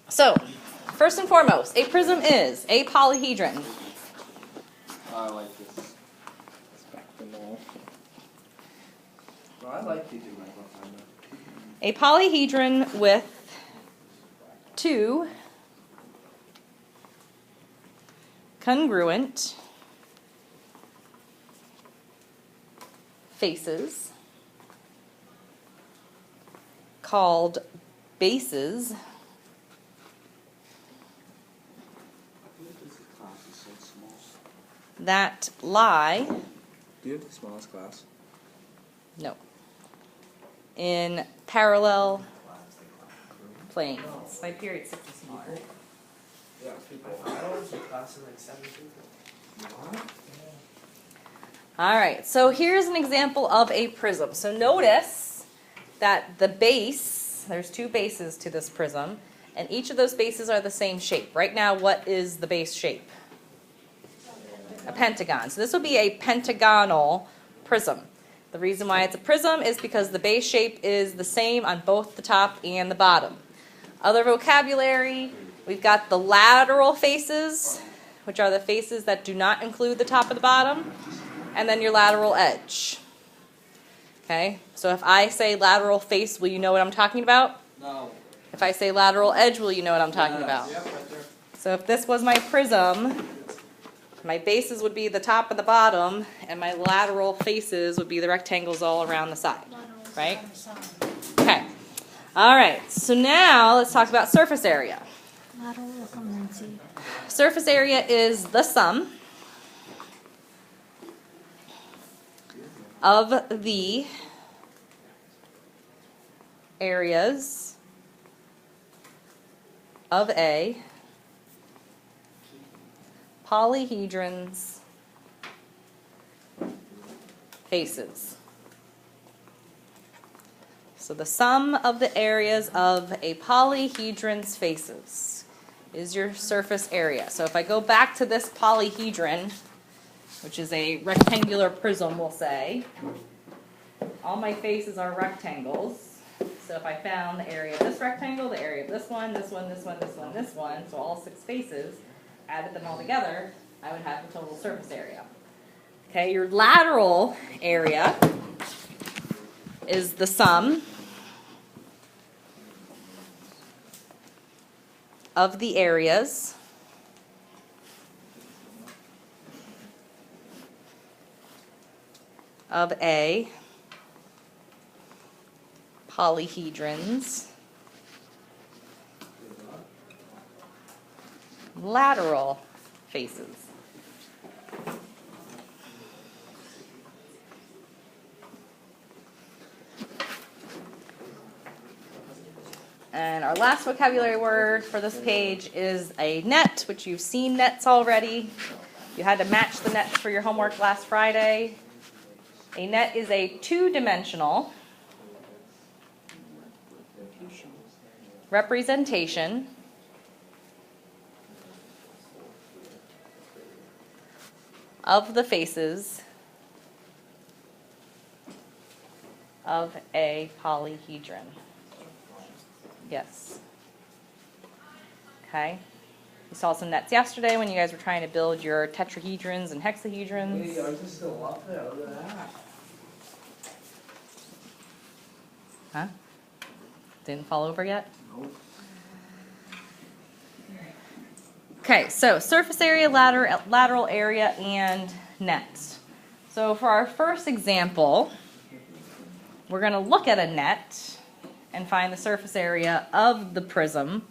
So, first and foremost, a prism is a polyhedron. I like this. Spectacle. Well, I like you do my book. A polyhedron with two congruent faces called bases that lie Do you have the smallest class? no in parallel planes. My period 6 is smaller. Yeah, people. I was in class of like 7 people. What? All right, so here's an example of a prism. So notice that the base, there's two bases to this prism, and each of those bases are the same shape. Right now, what is the base shape? A pentagon. So this will be a pentagonal prism. The reason why it's a prism is because the base shape is the same on both the top and the bottom. Other vocabulary, we've got the lateral faces, which are the faces that do not include the top or the bottom, and then your lateral edge. Okay, so if I say lateral face, will you know what I'm talking about? No. If I say lateral edge, will you know what I'm talking about? Yep, right there. So if this was my prism, my bases would be the top and the bottom, and my lateral faces would be the rectangles all around the side, right? Okay. All right, so now let's talk about surface area. Surface area is the sum of the areas of a polyhedron's faces. So the sum of the areas of a polyhedron's faces is your surface area. So if I go back to this polyhedron, which is a rectangular prism, we'll say, all my faces are rectangles. So if I found the area of this rectangle, the area of this one, this one, this one, this one, this one, so all 6 faces, added them all together, I would have the total surface area. Okay, your lateral area is the sum of the areas of a polyhedron's lateral faces. And our last vocabulary word for this page is a net, which you've seen nets already. You had to match the nets for your homework last Friday. A net is a two-dimensional representation of the faces of a polyhedron. Yes. Okay. You saw some nets yesterday when you guys were trying to build your tetrahedrons and hexahedrons. Hey, ours is still up there. Look at that. Huh? Didn't fall over yet? Nope. Okay, so surface area, lateral area, and nets. So for our first example, we're going to look at a net and find the surface area of the prism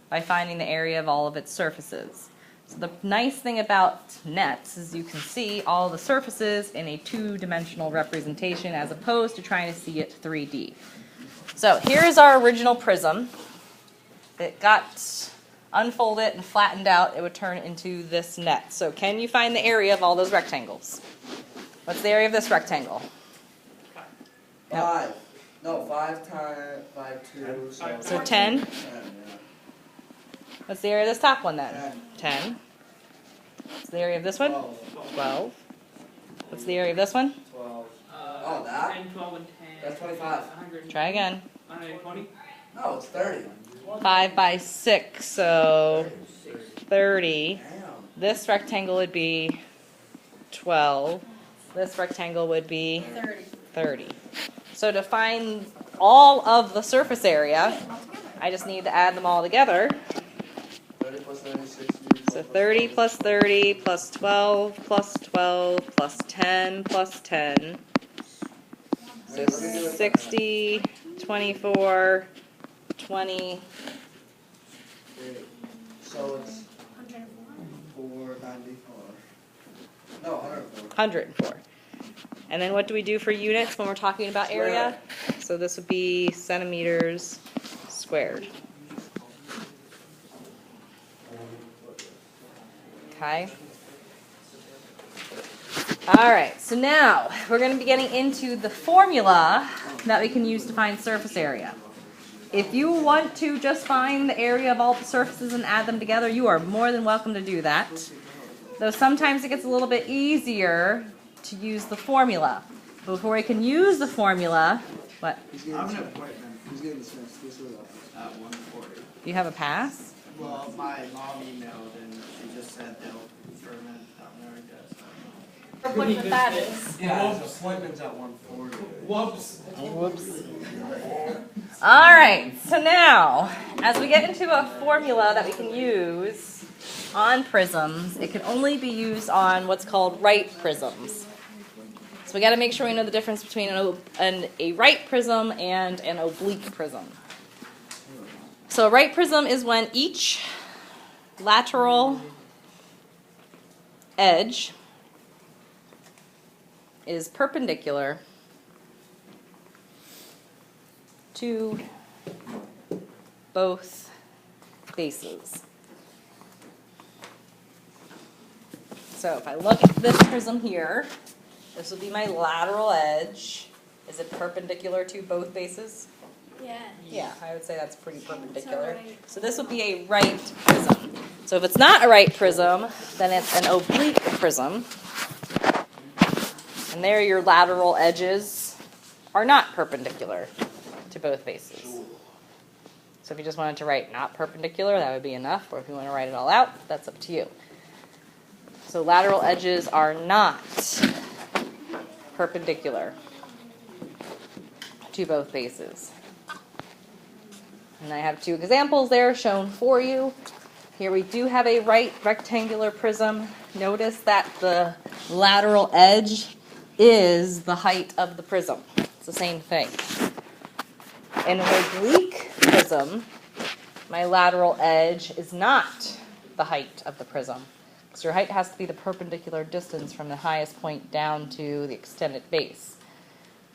by finding the area of all of its surfaces. So the nice thing about nets is you can see all the surfaces in a two-dimensional representation as opposed to trying to see it 3D. So here's our original prism. It got unfolded and flattened out, it would turn into this net. So can you find the area of all those rectangles? What's the area of this rectangle? 5. No, 5 times 5, 2. So 10. 10, yeah. What's the area of this top one then? 10. 10. What's the area of this one? 12. 12. What's the area of this one? 12. Oh, that? 10, 12, and 10. That's 25. 100. Try again. 120. No, it's 30. 5 by 6, so 30. Damn. This rectangle would be 12. This rectangle would be 30. So to find all of the surface area, I just need to add them all together. 30 plus 30, 60. So 30 plus 30 plus 12 plus 12 plus 10 plus 10. So 60, 24, 20. So it's 494. No, 104. 104. And then what do we do for units when we're talking about area? So this would be centimeters squared. Okay. All right, so now we're going to be getting into the formula that we can use to find surface area. If you want to just find the area of all the surfaces and add them together, you are more than welcome to do that. Though sometimes it gets a little bit easier to use the formula. But before we can use the formula, what? I have an appointment Who's getting this next? This is at 1:40. You have a pass? Well, my mom emailed and she just said they'll ferment down there, I guess. What that is. Yeah, his appointment's at 1:40. Whoops. Whoops. All right, so now, as we get into a formula that we can use on prisms, it can only be used on what's called right prisms. So we got to make sure we know the difference between a right prism and an oblique prism. So a right prism is when each lateral edge is perpendicular to both bases. So if I look at this prism here, this will be my lateral edge. Is it perpendicular to both bases? Yeah. Yeah, I would say that's pretty perpendicular. right. So this would be a right prism. So if it's not a right prism, then it's an oblique prism. And there your lateral edges are not perpendicular to both bases. So if you just wanted to write not perpendicular, that would be enough. Or if you want to write it all out, that's up to you. So lateral edges are not perpendicular to both bases. And I have two examples there shown for you. Here we do have a right rectangular prism. Notice that the lateral edge is the height of the prism. It's the same thing. In an oblique prism, my lateral edge is not the height of the prism. Because your height has to be the perpendicular distance from the highest point down to the extended base.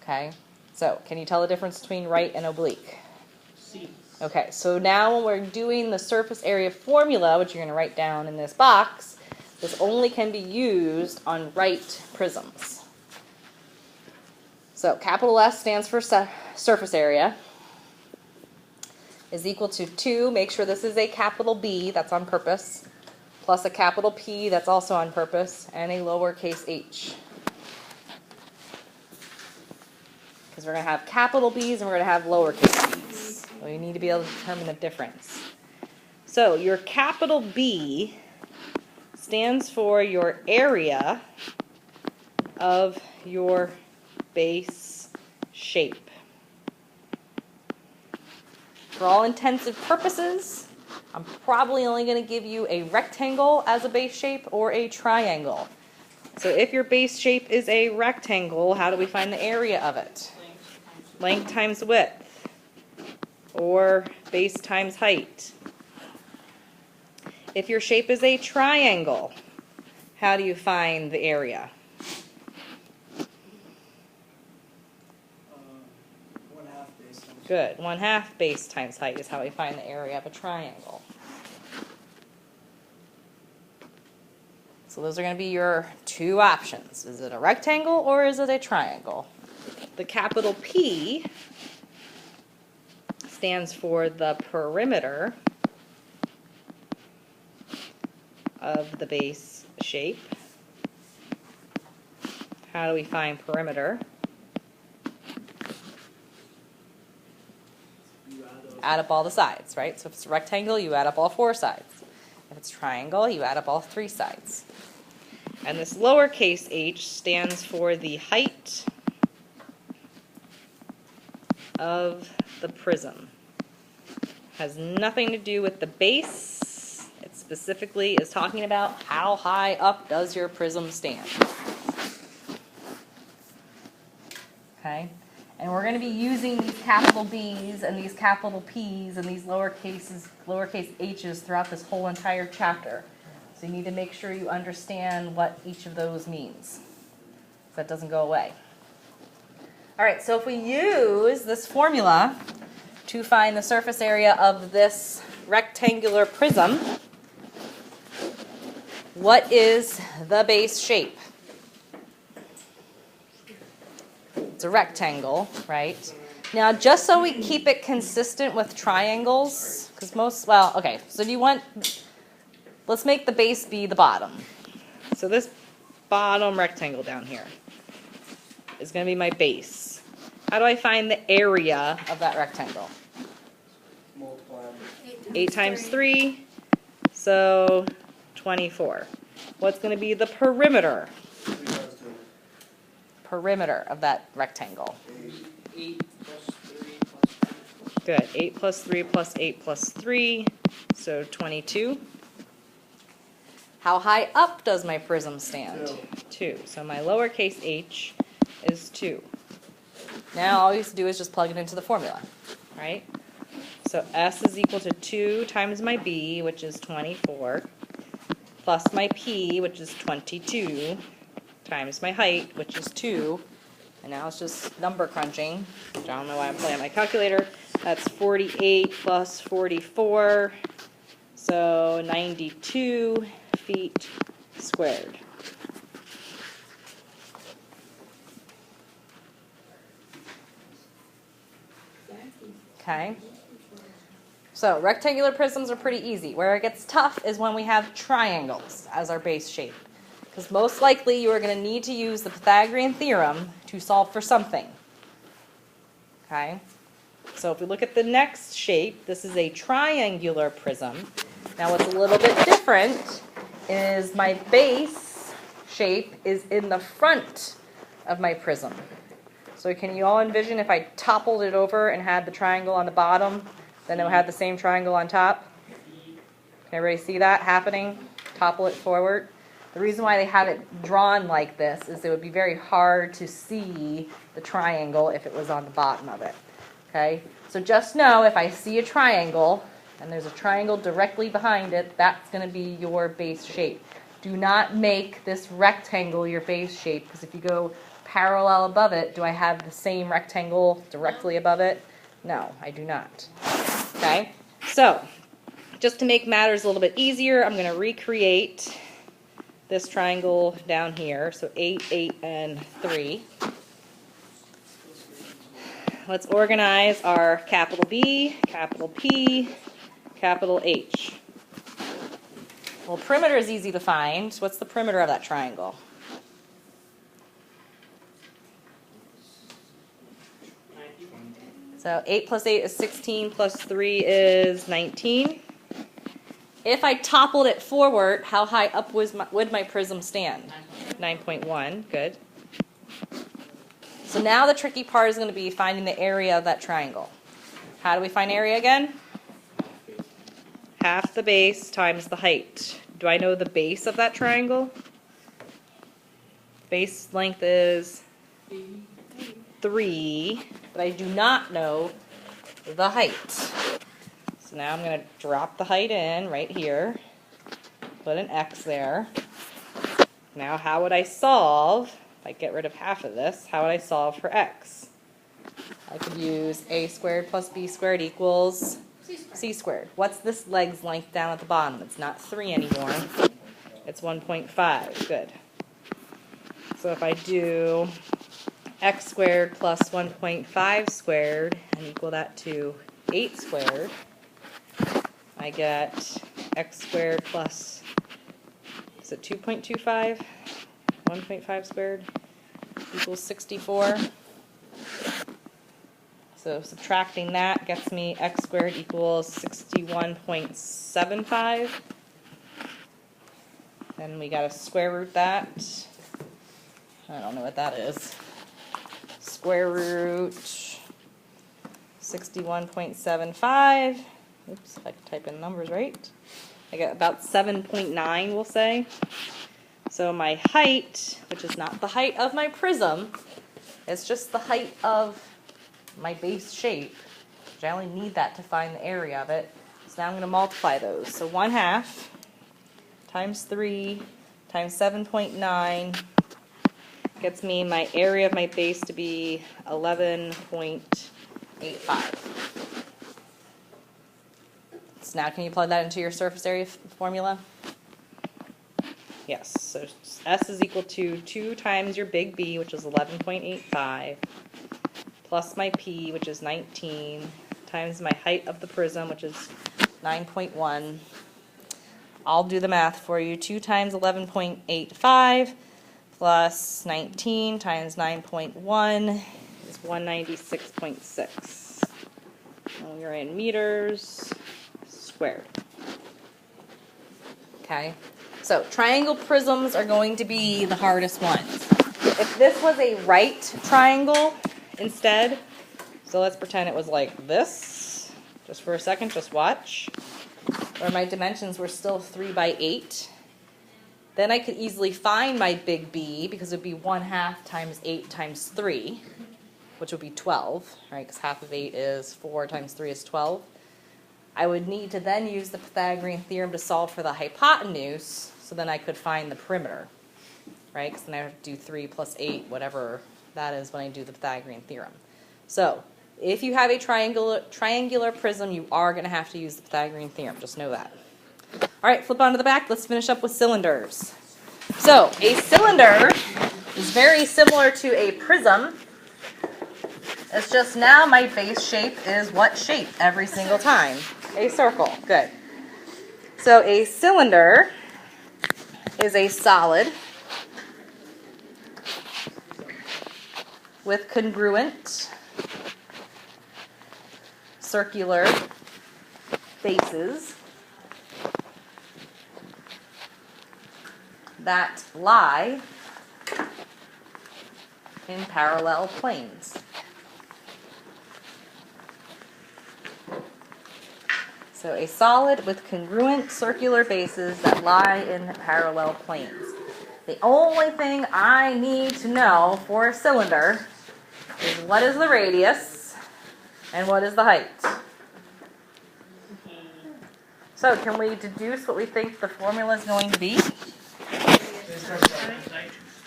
Okay? So, can you tell the difference between right and oblique? Okay, so now when we're doing the surface area formula, which you're going to write down in this box, this only can be used on right prisms. So capital S stands for surface area, is equal to 2, make sure this is a capital B, that's on purpose, plus a capital P, that's also on purpose, and a lowercase h. Because we're going to have capital B's and we're going to have lowercase b's. So you need to be able to determine the difference. So your capital B stands for your area of your base shape. For all intensive purposes, I'm probably only going to give you a rectangle as a base shape or a triangle. So if your base shape is a rectangle, how do we find the area of it? Length times width, or base times height. If your shape is a triangle, how do you find the area? 1/2 base times. Good. 1/2 base times height is how we find the area of a triangle. So those are going to be your two options. Is it a rectangle or is it a triangle? The capital P stands for the perimeter of the base shape. How do we find perimeter? You add add up all the sides, right? So if it's a rectangle, you add up all 4 sides. If it's a triangle, you add up all 3 sides. And this lowercase h stands for the height of the prism. Has nothing to do with the base. It specifically is talking about how high up does your prism stand. Okay? And we're going to be using these capital B's and these capital P's and these lowercase h's throughout this whole entire chapter. So you need to make sure you understand what each of those means, so that doesn't go away. All right, so if we use this formula to find the surface area of this rectangular prism, what is the base shape? It's a rectangle, right? Now, just so we keep it consistent with triangles, because so do you want, let's make the base be the bottom. So this bottom rectangle down here is going to be my base. How do I find the area of that rectangle? Multiply. 8 times 3, so 24. What's going to be the perimeter? 3 times 2. Perimeter of that rectangle. 8 plus 3 plus 10 plus Good. 8 plus 3 plus 8 plus 3, so 22. How high up does my prism stand? 2. So my lowercase h is 2. Now all you have to do is just plug it into the formula, right? So S is equal to 2 times my B, which is 24, plus my P, which is 22, times my height, which is 2. And now it's just number crunching. I don't know why I'm playing my calculator. That's 48 plus 44, so 92 feet squared. Okay. So rectangular prisms are pretty easy. Where it gets tough is when we have triangles as our base shape. Because most likely you are going to need to use the Pythagorean theorem to solve for something. Okay? So if we look at the next shape, this is a triangular prism. Now what's a little bit different is my base shape is in the front of my prism. So can you all envision if I toppled it over and had the triangle on the bottom, then it would have the same triangle on top? Can everybody see that happening? Topple it forward. The reason why they have it drawn like this is it would be very hard to see the triangle if it was on the bottom of it. Okay? So just know if I see a triangle and there's a triangle directly behind it, that's going to be your base shape. Do not make this rectangle your base shape, because if you go parallel above it, do I have the same rectangle directly above it? No, I do not. Okay? So, just to make matters a little bit easier, I'm going to recreate this triangle down here. So 8, 8, and 3. Let's organize our capital B, capital P, capital H. Well, perimeter is easy to find. What's the perimeter of that triangle? So 8 plus 8 is 16, plus 3 is 19. If I toppled it forward, how high up would my prism stand? 9.1, good. So now the tricky part is going to be finding the area of that triangle. How do we find area again? Half the base times the height. Do I know the base of that triangle? Base length is 3, but I do not know the height. So now I'm going to drop the height in right here, put an X there. Now how would I solve, if I get rid of half of this, how would I solve for X? I could use a squared plus b squared equals c squared. What's this leg's length down at the bottom? It's not 3 anymore. It's 1.5. Good. So if I do x squared plus 1.5 squared and equal that to 8 squared, I get x squared plus, is it 2.25? 1.5 squared equals 64. So subtracting that gets me x squared equals 61.75. Then we got to square root that. I don't know what that is. Square root 61.75. Oops, if I can type in numbers right. I got about 7.9, we'll say. So my height, which is not the height of my prism, it's just the height of my base shape, which I only need that to find the area of it. So now I'm going to multiply those. So 1/2 times 3 times 7.9 gets me my area of my base to be 11.85. So now can you plug that into your surface area formula? Yes, so S is equal to 2 times your big B, which is 11.85, plus my P, which is 19, times my height of the prism, which is 9.1. I'll do the math for you. 2 times 11.85 plus 19 times 9.1 is 196.6. And we're in meters squared. Okay, so triangle prisms are going to be the hardest ones. If this was a right triangle instead, so let's pretend it was like this, just for a second, just watch, where my dimensions were still 3 by 8, then I could easily find my big B, because it would be 1/2 times 8 times 3, which would be 12, right, because half of 8 is 4 times 3 is 12. I would need to then use the Pythagorean theorem to solve for the hypotenuse, so then I could find the perimeter, right? Because then I have to do 3 plus 8, whatever that is when I do the Pythagorean theorem. So, if you have a triangular prism, you are going to have to use the Pythagorean theorem. Just know that. All right, flip on to the back. Let's finish up with cylinders. So, a cylinder is very similar to a prism. It's just now my base shape is what shape every single time? A circle. Good. So a cylinder is a solid with congruent circular bases that lie in parallel planes. So a solid with congruent circular bases that lie in parallel planes. The only thing I need to know for a cylinder is what is the radius and what is the height. So can we deduce what we think the formula is going to be?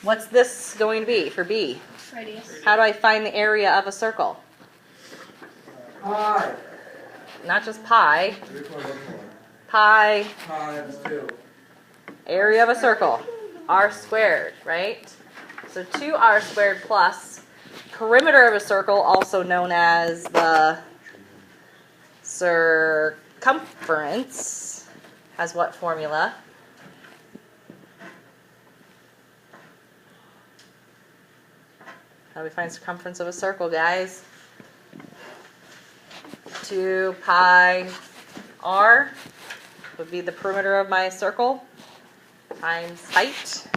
What's this going to be for B? Radius. How do I find the area of a circle? Pi. Not just pi. Pi, Times 2. area of a circle. R squared, right? So 2r squared plus perimeter of a circle, also known as the circumference, has what formula? How do we find circumference of a circle, guys? 2 pi r would be the perimeter of my circle times height,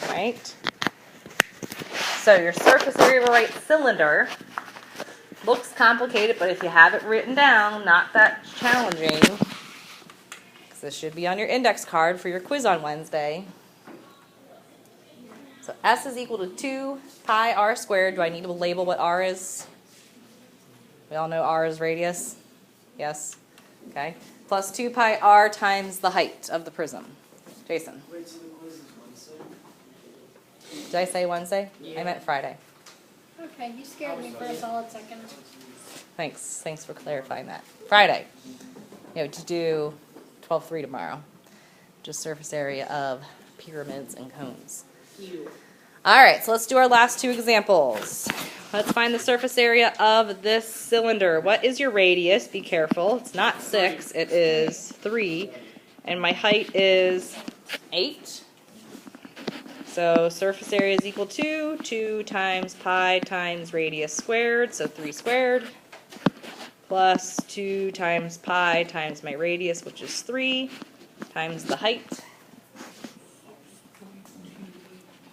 right? So your surface area of a right cylinder looks complicated, but if you have it written down, not that challenging, because this should be on your index card for your quiz on Wednesday. So S is equal to 2 pi r squared. Do I need to label what r is? We all know r is radius. Yes? Okay. Plus 2 pi r times the height of the prism. Jason. Wait, so the quiz is Wednesday? Did I say Wednesday? Yeah. I meant Friday. Okay, you scared me for a solid second. Thanks. Thanks for clarifying that. Friday. You know, to do 12-3 tomorrow. Just surface area of pyramids and cones. All right, so let's do our last two examples. Let's find the surface area of this cylinder. What is your radius? Be careful. It's not 6, it is 3. And my height is 8. So surface area is equal to 2 times pi times radius squared, so 3 squared, plus 2 times pi times my radius, which is 3, times the height.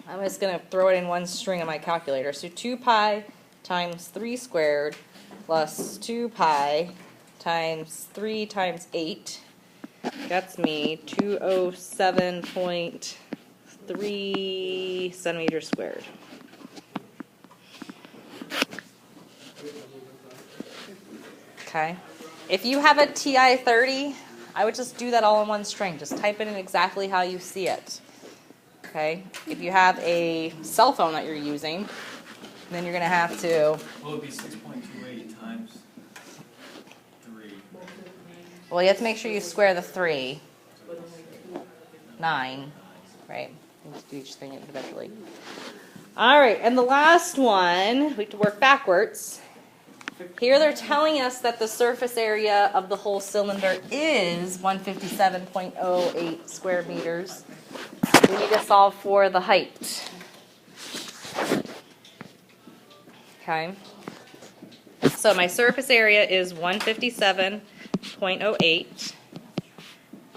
I'm just going to throw it in one string on my calculator. So 2 pi times 3 squared plus 2 pi times 3 times 8 gets me 207.3 centimeters squared. Okay. If you have a TI-30, I would just do that all in one string. Just type it in exactly how you see it. Okay. If you have a cell phone that you're using, then you're going to have to... Well, it'd be 6.28 times 3. Well, you have to make sure you square the 3. 9. Right. You have to do each thing individually. All right. And the last one, we have to work backwards. Here they're telling us that the surface area of the whole cylinder is 157.08 square meters. We need to solve for the height. Okay. So my surface area is 157.08.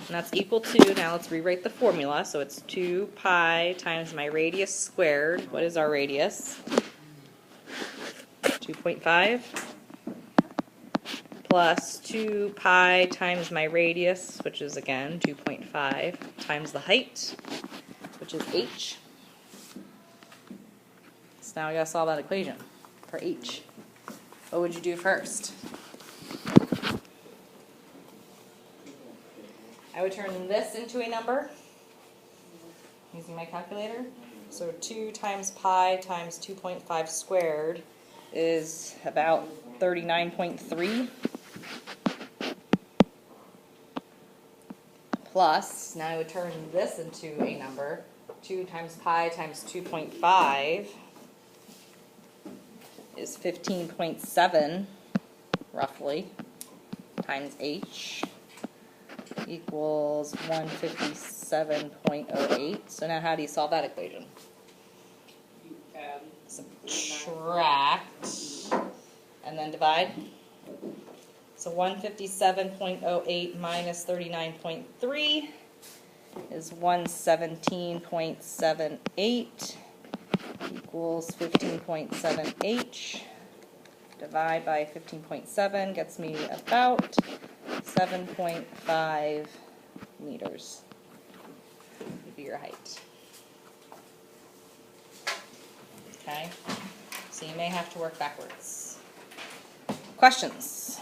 And that's equal to, now let's rewrite the formula. So it's 2 pi times my radius squared. What is our radius? 2.5. Plus 2 pi times my radius, which is again 2.5, times the height, which is h. So now we gotta solve that equation for h. What would you do first? I would turn this into a number using my calculator. So 2 times pi times 2.5 squared is about 39.3. Plus, now I would turn this into a number. 2 times pi times 2.5 is 15.7, roughly, times h equals 157.08. So now how do you solve that equation? You add. Subtract and then divide. So 157.08 minus 39.3 is 117.78 equals 15.7h. Divide by 15.7 gets me about 7.5 meters. Would be your height. Okay, so you may have to work backwards. Questions?